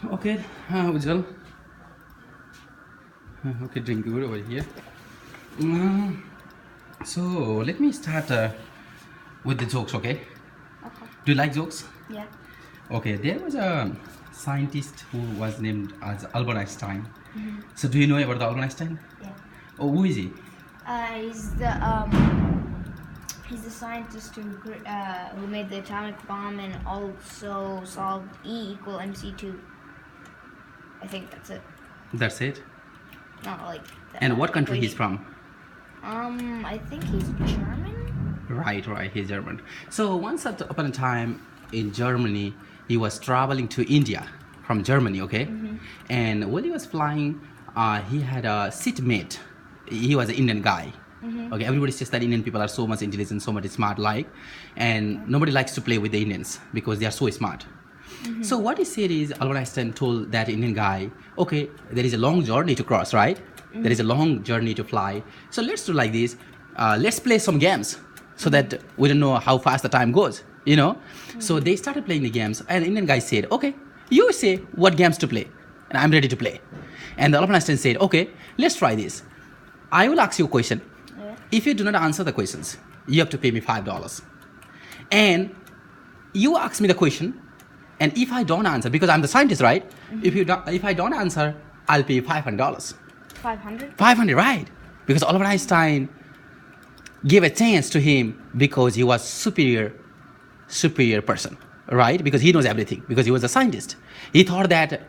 Okay, Ujjwal. Okay, drink good over here. Mm, so let me start with the jokes, okay? Okay. Do you like jokes? Yeah. Okay, there was a scientist who was named as Albert Einstein. So do you know about the Albert Einstein? Yeah. Oh, who is he? He's the scientist who made the atomic bomb and also solved E=mc². I think that's it. That's it. Not like. And what country he's equation. from? I think he's German. Right, he's German. So once upon a time in Germany, he was traveling to India from Germany, okay? And when he was flying, he had a seatmate. He was an Indian guy. Okay, everybody says that Indian people are so much intelligent, so much smart, and nobody likes to play with the Indians because they are so smart. So what he said is, Albert Einstein told that Indian guy, okay, there is a long journey to cross, right? There is a long journey to fly. So let's do like this. Let's play some games so that we don't know how fast the time goes, you know? So they started playing the games, and the Indian guy said, okay, you say what games to play, and I'm ready to play. And the Albert Einstein said, okay, let's try this. I will ask you a question. Yeah. If you do not answer the questions, you have to pay me $5. And you ask me the question, and if I don't answer, because I'm the scientist, right? If I don't answer, I'll pay you $500. 500. 500, right? Because Albert Einstein gave a chance to him because he was superior person, right? Because he knows everything, because he was a scientist. He thought that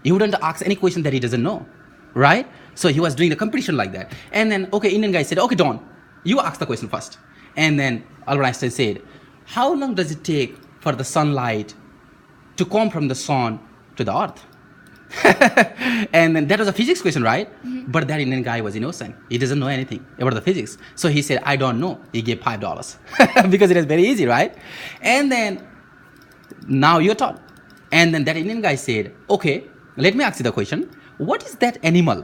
he wouldn't ask any question that he doesn't know, right? So he was doing the competition like that. And then, okay, Indian guy said, okay, Don, you ask the question first. And then Albert Einstein said, how long does it take for the sunlight to come from the sun to the earth? And then that was a physics question, right? But that Indian guy was innocent. He doesn't know anything about the physics. So he said, I don't know. He gave $5 because it is very easy, right? And then now your turn. And then that Indian guy said, okay, let me ask you the question. What is that animal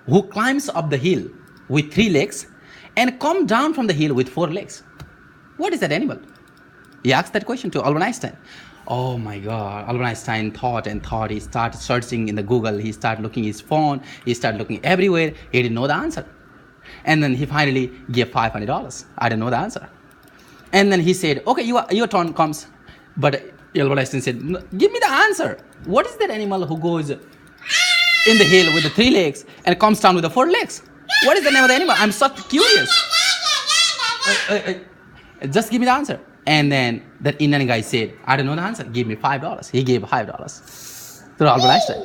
who climbs up the hill with 3 legs and come down from the hill with 4 legs? What is that animal? He asked that question to Albert Einstein. Oh my God, Albert Einstein thought and thought. He started searching in the Google. He started looking his phone. He started looking everywhere. He didn't know the answer. And then he finally gave $500. I didn't know the answer. And then he said, okay, your turn comes. But Albert Einstein said, "No, give me the answer. What is that animal who goes in the hill with the 3 legs and comes down with the 4 legs? What is the name of the animal? I'm so curious. Just give me the answer." And then that Indian guy said, I don't know the answer. Give me $5. He gave $5 to Albert Einstein.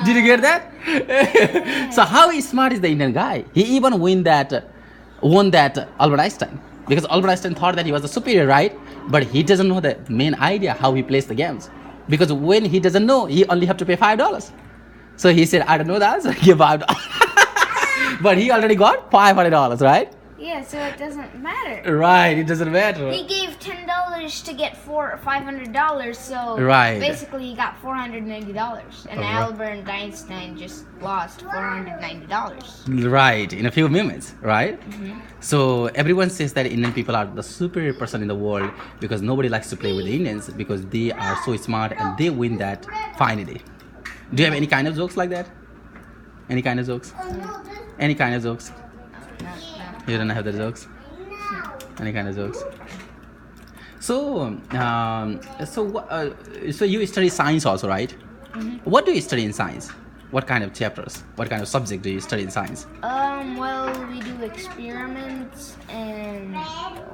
Did you get that? So how smart is the Indian guy? He even won that Albert Einstein. Because Albert Einstein thought that he was the superior, right? But he doesn't know the main idea how he plays the games. Because when he doesn't know, he only have to pay $5. So he said, I don't know the answer. Give $5. But he already got $500, right? Yeah, so it doesn't matter. Right, it doesn't matter. He gave $10 to get $500, so Right. basically he got $490, and Right. Albert Einstein just lost $490. Right, in a few minutes, right? So everyone says that Indian people are the superior person in the world because nobody likes to play with the Indians because they are so smart and they win that finally. Do you have any kind of jokes like that? Any kind of jokes? Any kind of jokes? No. You don't have the jokes? Any kind of jokes? So, so you study science also, right? What do you study in science? What kind of chapters? What kind of subject do you study in science? Well, we do experiments and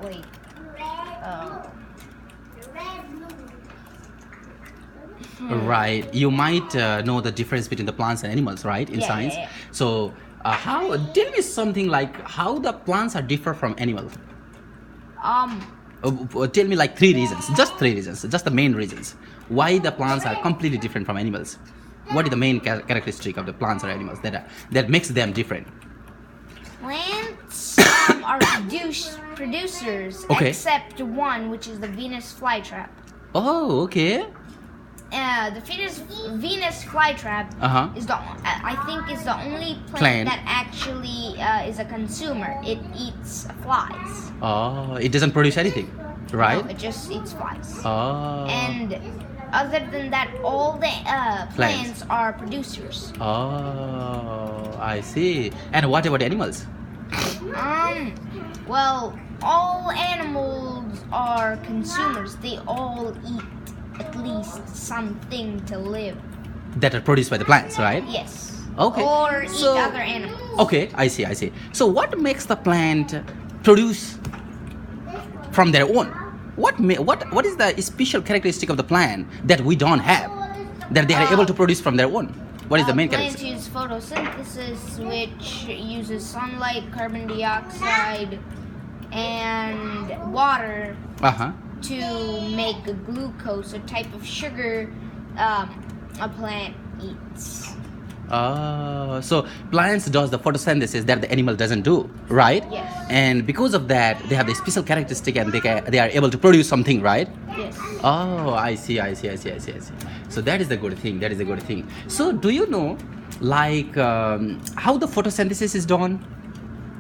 wait. Right. You might know the difference between the plants and animals, right? In Yeah, science. yeah. So, how? Tell me something like how the plants are different from animals. Tell me like 3 reasons. Just 3 reasons. Just the main reasons why the plants are completely different from animals. What is the main characteristic of the plants or animals that makes them different? Plants are producers, Okay. except one, which is the Venus flytrap. Oh, okay. The Venus flytrap Uh-huh. is I think is the only plant Plant. that actually is a consumer. It eats flies. Oh, it doesn't produce anything, right? No, it just eats flies. Oh. And other than that, all the plants are producers. Oh, I see. And what about animals? Well, all animals are consumers. They all eat at least something to live. That are produced by the plants, right? Yes. Okay. Or eat So- other animals. Okay, I see, I see. So what makes the plant produce from their own? What is the special characteristic of the plant that we don't have, that they are able to produce from their own? What is the main Plants characteristic? use photosynthesis, which uses sunlight, carbon dioxide, and water Uh-huh. to make glucose, a type of sugar a plant eats. So plants does the photosynthesis that the animal doesn't do, right? Yes. And because of that, they have the special characteristic and they are able to produce something, right? Yes. Oh, I see. So that is the good thing. That is a good thing. So do you know, like, how the photosynthesis is done,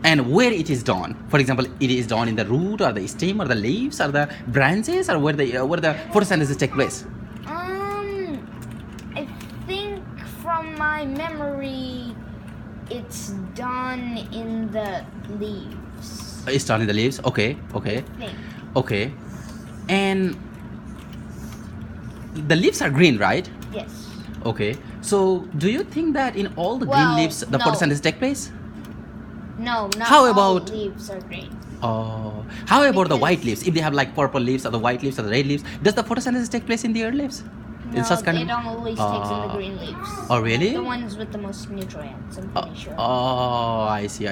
and where it is done? For example, it is done in the root or the stem or the leaves or the branches, or where the photosynthesis take place? I think from my memory, it's done in the leaves. It's done in the leaves. Okay. I think. Okay. And the leaves are green, right? Yes. Okay. So do you think that in all the green Well, leaves the no. photosynthesis take place? No, not How all about- leaves are green. Oh, how about the Because- white leaves? If they have like purple leaves or the white leaves or the red leaves, does the photosynthesis take place in their leaves? No, In such kind it of- always takes in the green leaves. Oh, really? The ones with the most nutrients, I'm pretty sure. Oh, I see.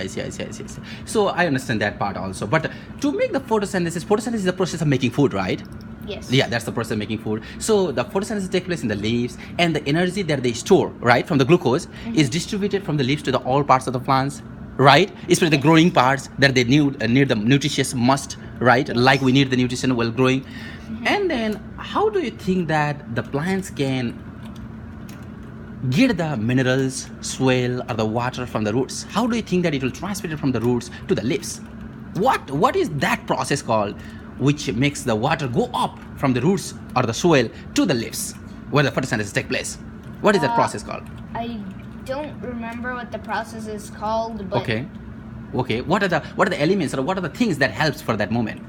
So I understand that part also. But to make the photosynthesis is the process of making food, right? Yes. Yeah, that's the process of making food. So the photosynthesis takes place in the leaves, and the energy that they store, right, from the glucose, is distributed from the leaves to the all parts of the plants, right? Especially the growing parts that they need the nutritious must, right? Like we need the nutrition while growing. And then, how do you think that the plants can get the minerals, soil, or the water from the roots? How do you think that it will transfer it from the roots to the leaves? What is that process called, which makes the water go up from the roots or the soil to the leaves, where the photosynthesis take place? What is that process called? I don't remember what the process is called, but Okay. What are the elements or what are the things that helps for that moment?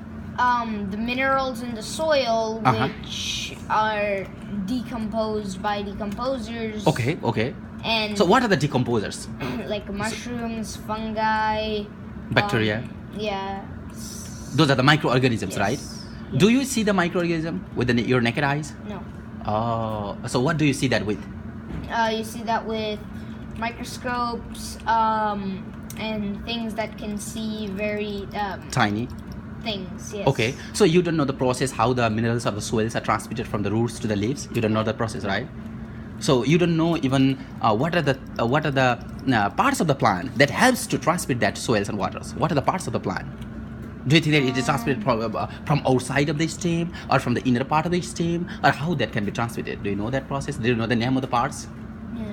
the minerals in the soil, Uh-huh. which are decomposed by decomposers. Okay. And So what are the decomposers? like mushrooms, fungi, Bacteria. Yeah. Those are the microorganisms, Yes. right? Yes. Do you see the microorganism with your naked eyes? No. Oh, so what do you see that with? You see that with microscopes and things that can see very Tiny. things. Yes. Okay, so you don't know the process how the minerals of the soils are transmitted from the roots to the leaves. You don't know the process, right? So you don't know even what are the parts of the plant that helps to transmit that soils and waters. What are the parts of the plant? Do you think that it is transmitted from outside of the stem or from the inner part of the stem, or how that can be transmitted? Do you know that process? Do you know the name of the parts? Yeah.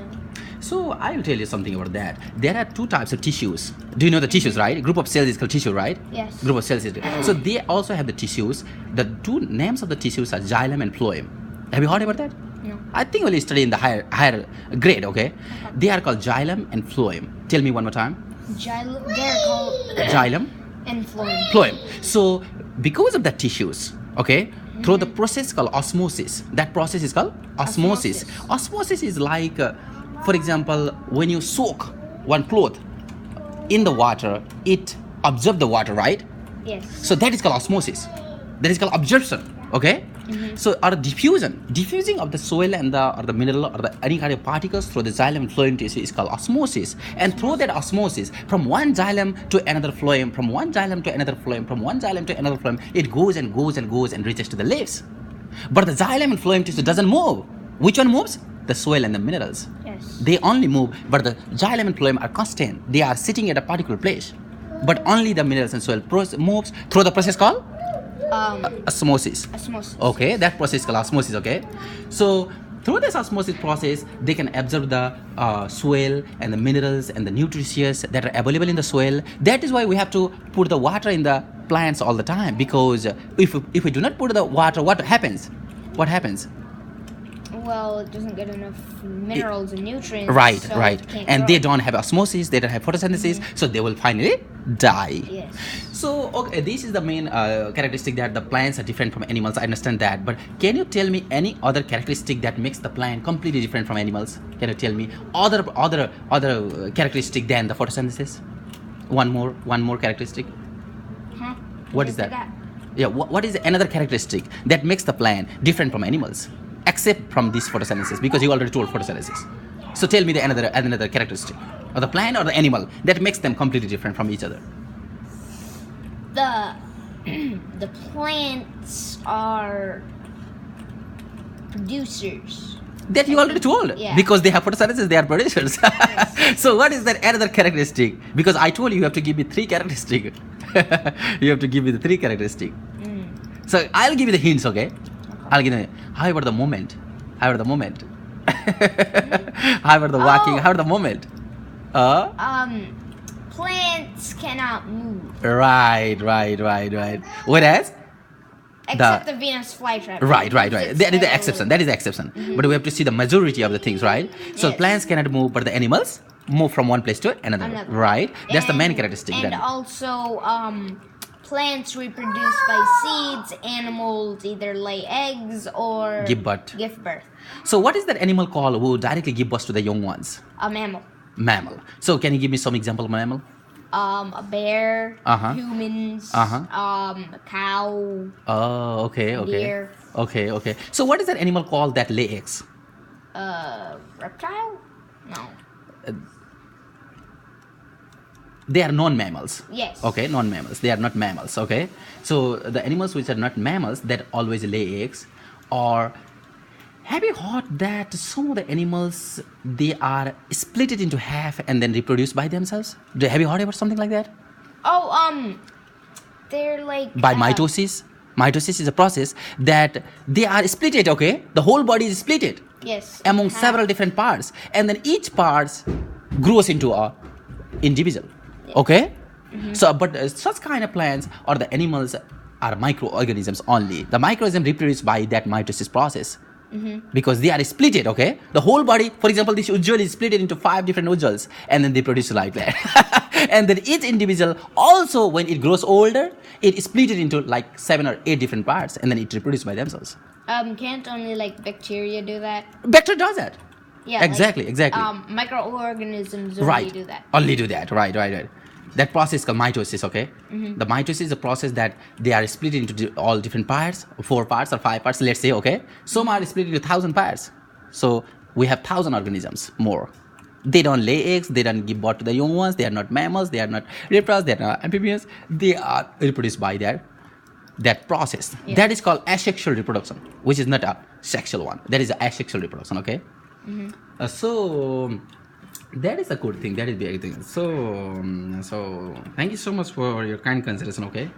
So I will tell you something about that. There are two types of tissues. Do you know the tissues, right? A group of cells is called tissue, right? Yes. Group of cells is. So they also have the tissues. The two names of the tissues are xylem and phloem. Have you heard about that? No. I think we'll study in the higher grade, okay? They are called xylem and phloem. Tell me one more time. They're called Xylem, and phloem. phloem. So because of the tissues, okay, through the process called osmosis, that process is called osmosis. Osmosis is like, for example, when you soak one cloth in the water, it absorbs the water, right? Yes. So that is called osmosis. That is called absorption. Okay. So our diffusing of the soil and the mineral or the any kind of particles through the xylem and phloem tissue is called osmosis. And through that osmosis, from one xylem to another phloem, from one xylem to another phloem, from one xylem to another phloem, it goes and goes and goes and reaches to the leaves. But the xylem and phloem tissue doesn't move. Which one moves? The soil and the minerals. Yes. They only move, but the xylem and phloem are constant. They are sitting at a particular place. But only the minerals and soil moves through the process called osmosis. Osmosis. Okay, that process is called osmosis. Okay, so through this osmosis process, they can absorb the soil and the minerals and the nutrients that are available in the soil. That is why we have to put the water in the plants all the time, because if we do not put the water, what happens? What happens? well, it doesn't get enough minerals and nutrients. Right, so right. it can't And grow. they don't have osmosis, they don't have photosynthesis, so they will finally die. Yes. So, okay, this is the main characteristic that the plants are different from animals. I understand that, but can you tell me any other characteristic that makes the plant completely different from animals? Can you tell me other characteristic than the photosynthesis? One more characteristic. Huh? What is Just like that? Yeah, what is another characteristic that makes the plant different from animals, except from this photosynthesis? Because you already told photosynthesis. So tell me the another characteristic of the plant or the animal that makes them completely different from each other. The the plants are producers. That you already told. Yeah. Because they have photosynthesis, they are producers. Yes. So what is that another characteristic? Because I told you have to give me three characteristics. You have to give me the three characteristics. So I'll give you the hints, okay? I'll give you. How about the moment? How about the moment? How about the walking? Oh. How about the moment? Plants cannot move Right. Whereas, except the Venus flytrap. right. It's That is the a exception. little- That is the exception. But we have to see the majority of the things, right? So Yes. plants cannot move, but the animals move from one place to another. Another. Right? That's the main And- characteristic. And then. also, plants reproduce by seeds. Animals either lay eggs or Give birth. Give birth. So what is that animal called who directly give birth to the young ones? A mammal. Mammal. So can you give me some example of mammal? A bear. Uh-huh. Humans. Uh-huh. A cow. Oh, okay. Deer. Okay. So what is that animal called that lay eggs? Reptile? No. They are non-mammals. Yes. Okay, non-mammals. They are not mammals. Okay. So the animals which are not mammals that always lay eggs, or have you heard that some of the animals they are split it into half and then reproduce by themselves? Have you heard about something like that? Oh, they're like By mitosis. Mitosis is a process that they are split it. Okay, the whole body is split it Yes. among half. several different parts, and then each part grows into a individual. Okay. So but such kind of plants or the animals are microorganisms only. The microorganism reproduce by that mitosis process. Because they are split it. Okay, the whole body, for example, this ujwal is split into 5 different ujwals, and then they produce like that. And then each individual also, when it grows older, it is split it into like 7 or 8 different parts, and then it reproduces by themselves. Can't only like bacteria do that? Bacteria does that. Yeah. Exactly. Microorganisms only Right. do that. Only do that. Right. That process is called mitosis. Okay. The mitosis is a process that they are split into all different parts, 4 parts or 5 parts. Let's say. Okay. Some are split into 1,000 parts. So we have 1,000 organisms more. They don't lay eggs. They don't give birth to the young ones. They are not mammals. They are not reptiles. They are not amphibians. They are reproduced by that process. Yeah. That is called asexual reproduction, which is not a sexual one. That is asexual reproduction. Okay. So that is a good thing. That is the big thing. So thank you so much for your kind consideration. Okay.